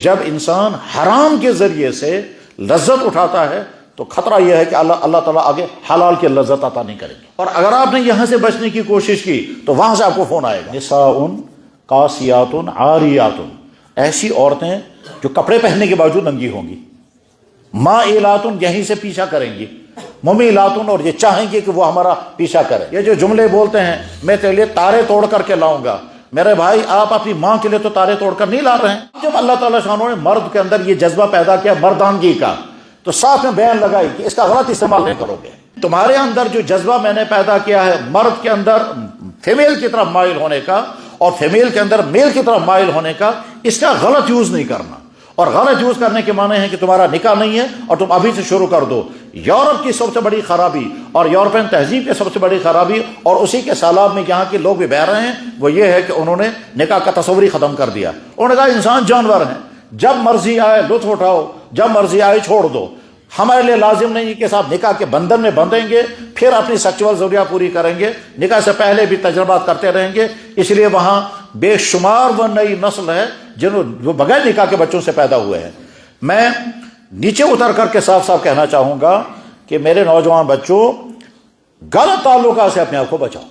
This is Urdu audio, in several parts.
جب انسان حرام کے ذریعے سے لذت اٹھاتا ہے تو خطرہ یہ ہے کہ اللہ تعالیٰ آگے حلال کی لذت عطا نہیں کریں گے. اور اگر آپ نے یہاں سے بچنے کی کوشش کی تو وہاں سے آپ کو فون آئے گا. نساء قاسیات عاریات، ایسی عورتیں جو کپڑے پہننے کے باوجود ننگی ہوں گی. مائلات، یہیں سے پیچھا کریں گی. ممیلات، اور یہ چاہیں گے کہ وہ ہمارا پیچھا کرے. یہ جو جملے بولتے ہیں میں تیرے لیے تارے توڑ کر کے لاؤں گا، میرے بھائی آپ اپنی ماں کے لیے تو تارے توڑ کر نہیں لا رہے ہیں. جب اللہ تعالیٰ شانوں نے مرد کے اندر یہ جذبہ پیدا کیا مردانگی کا، تو ساتھ میں بیان لگائی کہ اس کا غلط استعمال نہیں کرو گے. تمہارے اندر جو جذبہ میں نے پیدا کیا ہے مرد کے اندر فیمیل کی طرف مائل ہونے کا اور فیمیل کے اندر میل کی طرف مائل ہونے کا، اس کا غلط یوز نہیں کرنا. اور غلط یوز کرنے کے معنی ہے کہ تمہارا نکاح نہیں ہے اور تم ابھی سے شروع کر دو. یورپ کی سب سے بڑی خرابی اور یورپین تہذیب کی سب سے بڑی خرابی، اور اسی کے سیلاب میں یہاں کے لوگ بھی بہ رہے ہیں، وہ یہ ہے کہ انہوں نے نکاح کا تصور ہی ختم کر دیا. انہوں نے کہا انسان جانور ہیں، جب مرضی آئے لطف اٹھاؤ، جب مرضی آئے چھوڑ دو. ہمارے لیے لازم نہیں کہ صاحب نکاح کے بندھن میں بندھیں گے پھر اپنی سیکچول ضروریات پوری کریں گے، نکاح سے پہلے بھی تجربات کرتے رہیں گے. اس لیے وہاں بے شمار وہ نئی نسل ہے جو بغیر نکاح کے بچوں سے پیدا ہوئے ہیں. میں نیچے اتر کر کے صاف صاف کہنا چاہوں گا کہ میرے نوجوان بچوں، غلط تعلقات سے اپنے آپ کو بچاؤ.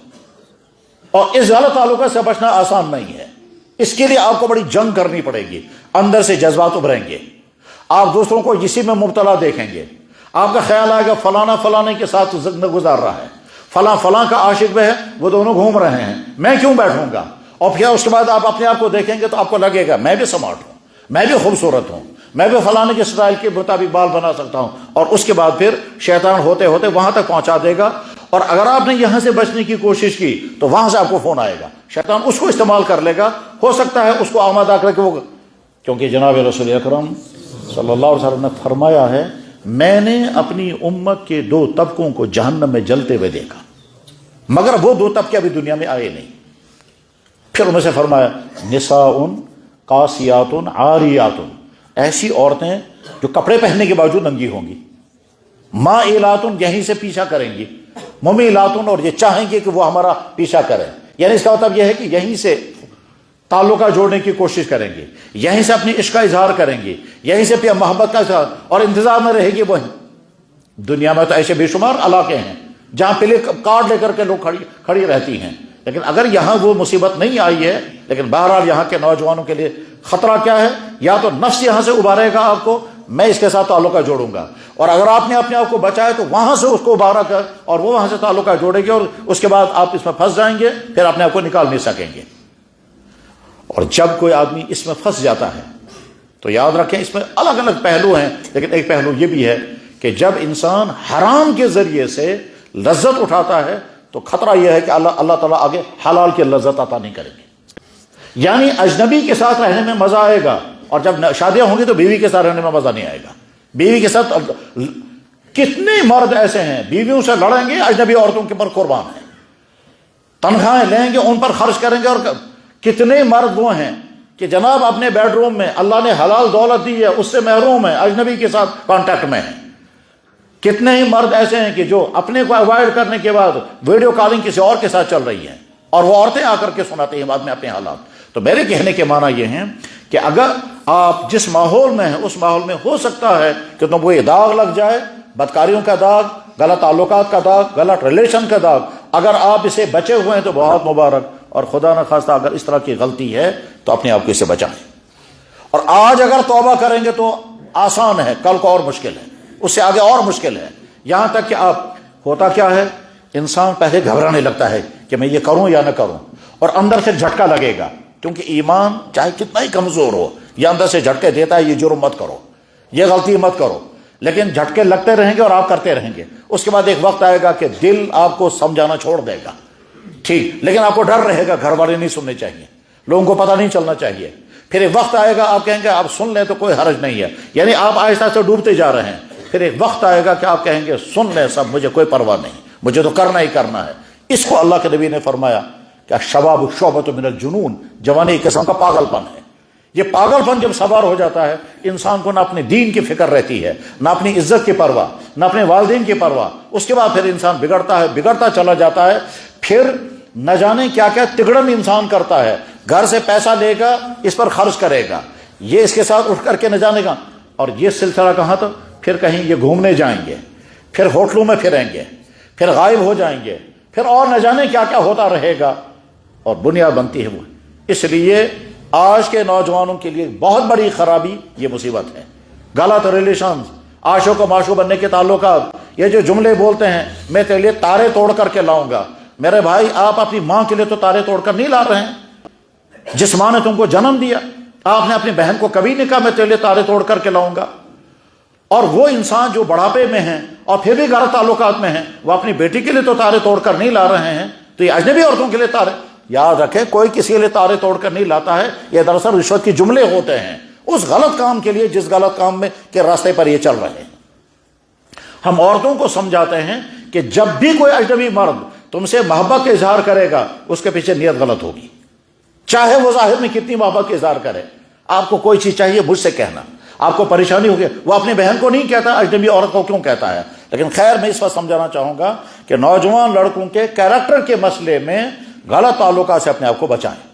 اور اس غلط تعلقات سے بچنا آسان نہیں ہے، اس کے لیے آپ کو بڑی جنگ کرنی پڑے گی. اندر سے جذبات ابھریں گے، آپ دوسروں کو اسی میں مبتلا دیکھیں گے. آپ کا خیال آئے گا فلانا فلانے کے ساتھ زندگی گزار رہا ہے، فلاں فلاں کا عاشق ہے، وہ دونوں گھوم رہے ہیں، میں کیوں بیٹھوں گا. اور پھر اس کے بعد آپ اپنے آپ کو دیکھیں گے تو آپ کو لگے گا میں بھی سمارٹ ہوں، میں بھی خوبصورت ہوں، میں بھی فلانے کے اسٹائل کے مطابق بال بنا سکتا ہوں. اور اس کے بعد پھر شیطان ہوتے ہوتے وہاں تک پہنچا دے گا. اور اگر آپ نے یہاں سے بچنے کی کوشش کی تو وہاں سے آپ کو فون آئے گا. شیطان اس کو استعمال کر لے گا، ہو سکتا ہے اس کو آمادہ کر کے وہ، کیونکہ جناب رسول اکرم صلی اللہ علیہ وسلم نے فرمایا ہے میں نے اپنی امت کے 2 طبقوں کو جہنم میں جلتے ہوئے دیکھا، مگر وہ 2 طبقے ابھی دنیا میں آئے نہیں. پھر ان میں سے فرمایا نساء قاسیات عاریات، ایسی عورتیں جو کپڑے پہننے کے باوجود ننگی ہوں گی. مائلات، یہیں سے پیچھا کریں گی. ممیلات، اور یہ چاہیں گے کہ وہ ہمارا پیچھا کرے. یعنی اس کا مطلب یہ ہے کہ یہیں سے تعلقہ جوڑنے کی کوشش کریں گے، یہیں سے اپنی عشق کا اظہار کریں گے، یہیں سے پھر محبت کا اظہار، اور انتظار میں رہے گی وہیں. دنیا میں تو ایسے بے شمار علاقے ہیں جہاں پلے کارڈ لے کر کے لوگ کھڑی رہتی ہیں. لیکن اگر یہاں وہ مصیبت نہیں آئی ہے، لیکن بہرحال یہاں کے نوجوانوں کے لیے خطرہ کیا ہے؟ یا تو نفس یہاں سے ابھارے گا آپ کو، میں اس کے ساتھ تعلقہ جوڑوں گا. اور اگر آپ نے اپنے آپ کو بچایا تو وہاں سے اس کو ابھارا کر اور وہ وہاں سے تعلقہ جوڑے گی، اور اس کے بعد آپ اس میں پھنس جائیں گے، پھر اپنے آپ کو نکال نہیں سکیں گے. اور جب کوئی آدمی اس میں پھنس جاتا ہے تو یاد رکھیں اس میں الگ الگ پہلو ہیں، لیکن ایک پہلو یہ بھی ہے کہ جب انسان حرام کے ذریعے سے لذت اٹھاتا ہے تو خطرہ یہ ہے کہ اللہ تعالیٰ آگے حلال کی لذت عطا نہیں کریں گے. یعنی اجنبی کے ساتھ رہنے میں مزہ آئے گا، اور جب شادیاں ہوں گی تو بیوی کے ساتھ رہنے میں مزہ نہیں آئے گا. بیوی کے ساتھ کتنے مرد ایسے ہیں بیویوں سے لڑیں گے، اجنبی عورتوں کے پر قربان ہیں، تنخواہیں لیں گے، ان پر خرچ کریں گے. اور کتنے مرد وہ ہیں کہ جناب اپنے بیڈ روم میں اللہ نے حلال دولت دی ہے اس سے محروم ہے، اجنبی کے ساتھ کانٹیکٹ میں ہیں. کتنے ہی مرد ایسے ہیں کہ جو اپنے کو اوائڈ کرنے کے بعد ویڈیو کالنگ کسی اور کے ساتھ چل رہی ہیں، اور وہ عورتیں آ کر کے سناتے ہیں بعد میں اپنے حالات. تو میرے کہنے کے معنی یہ ہیں کہ اگر آپ جس ماحول میں ہیں اس ماحول میں ہو سکتا ہے کہ تم کو یہ داغ لگ جائے، بدکاریوں کا داغ، غلط تعلقات کا داغ، غلط ریلیشن کا داغ. اگر آپ اسے بچے ہوئے ہیں تو بہت مبارک، اور خدا نہ خواستہ اگر اس طرح کی غلطی ہے تو اپنے آپ کو اسے بچائیں. اور آج اگر توبہ کریں گے تو آسان ہے، کل کو اور مشکل ہے، اس سے آگے اور مشکل ہے. یہاں تک کہ آپ ہوتا کیا ہے، انسان پہلے گھبرانے لگتا ہے کہ میں یہ کروں یا نہ کروں، اور اندر سے جھٹکا لگے گا، کیونکہ ایمان چاہے کتنا ہی کمزور ہو یہ اندر سے جھٹکے دیتا ہے، یہ جرم مت کرو، یہ غلطی مت کرو. لیکن جھٹکے لگتے رہیں گے اور آپ کرتے رہیں گے. اس کے بعد ایک وقت آئے گا کہ دل آپ کو سمجھانا چھوڑ دے گا، ٹھیک، لیکن آپ کو ڈر رہے گا، گھر والے نہیں سننے چاہیے، لوگوں کو پتہ نہیں چلنا چاہیے. پھر ایک وقت آئے گا آپ کہیں گے آپ سن لیں تو کوئی حرج نہیں ہے، یعنی آپ آہستہ سے ڈوبتے جا رہے ہیں. پھر ایک وقت آئے گا کہ آپ کہیں گے سن لیں سب، مجھے کوئی پرواہ نہیں، مجھے تو کرنا ہی کرنا ہے. اس کو اللہ کے نبی نے فرمایا کہ شباب شعبۃ من الجنون، جوانی ایک قسم کا پاگل پن ہے. یہ پاگل پن جب سوار ہو جاتا ہے انسان کو نہ اپنے دین کی فکر رہتی ہے، نہ اپنی عزت کی پرواہ، نہ اپنے والدین کی پرواہ. اس کے بعد پھر انسان بگڑتا ہے، بگڑتا چلا جاتا ہے. پھر نہ جانے کیا کیا تگڑن انسان کرتا ہے. گھر سے پیسہ لے گا اس پر خرچ کرے گا، یہ اس کے ساتھ اٹھ کر کے نہ جانے گا، اور یہ سلسلہ کہاں تک، پھر کہیں یہ گھومنے جائیں گے، پھر ہوٹلوں میں پھریں گے، پھر غائب ہو جائیں گے، پھر اور نہ جانے کیا کیا ہوتا رہے گا، اور بنیاد بنتی ہے وہ۔ اس لیے آج کے نوجوانوں کے لیے بہت بڑی خرابی یہ مصیبت ہے۔ غلط ریلیشنز، عاشق و معشوق بننے کے تعلقات، یہ جو جملے بولتے ہیں میں تیرے لیے تارے توڑ کر کے لاؤں گا، میرے بھائی آپ اپنی ماں کے لیے تو تارے توڑ کر نہیں لا رہے ہیں۔ جس ماں نے تم کو جنم دیا، آپ نے اپنی بہن کو کبھی نہیں کہا میں تیرے لیے تارے توڑ کر کے لاؤں گا۔ اور وہ انسان جو بڑھاپے میں ہیں اور پھر بھی غلط تعلقات میں ہیں، وہ اپنی بیٹی کے لیے تو تارے توڑ کر نہیں لا رہے ہیں، تو یہ اجنبی عورتوں کے لیے تارے، یاد رکھیں کوئی کسی کے لیے تارے توڑ کر نہیں لاتا ہے، یہ دراصل رشوت کی جملے ہوتے ہیں اس غلط کام کے لیے جس غلط کام میں کے راستے پر یہ چل رہے ہیں۔ ہم عورتوں کو سمجھاتے ہیں کہ جب بھی کوئی اجنبی مرد تم سے محبت کا اظہار کرے گا اس کے پیچھے نیت غلط ہوگی، چاہے وہ ظاہر میں کتنی محبت کا اظہار کرے۔ آپ کو کوئی چیز چاہیے مجھ سے کہنا، آپ کو پریشانی ہوگی، وہ اپنی بہن کو نہیں کہتا، اجنبی عورت کو کیوں کہتا ہے؟ لیکن خیر میں اس وقت سمجھانا چاہوں گا کہ نوجوان لڑکوں کے کیریکٹر کے مسئلے میں غلط تعلقات سے اپنے آپ کو بچائیں۔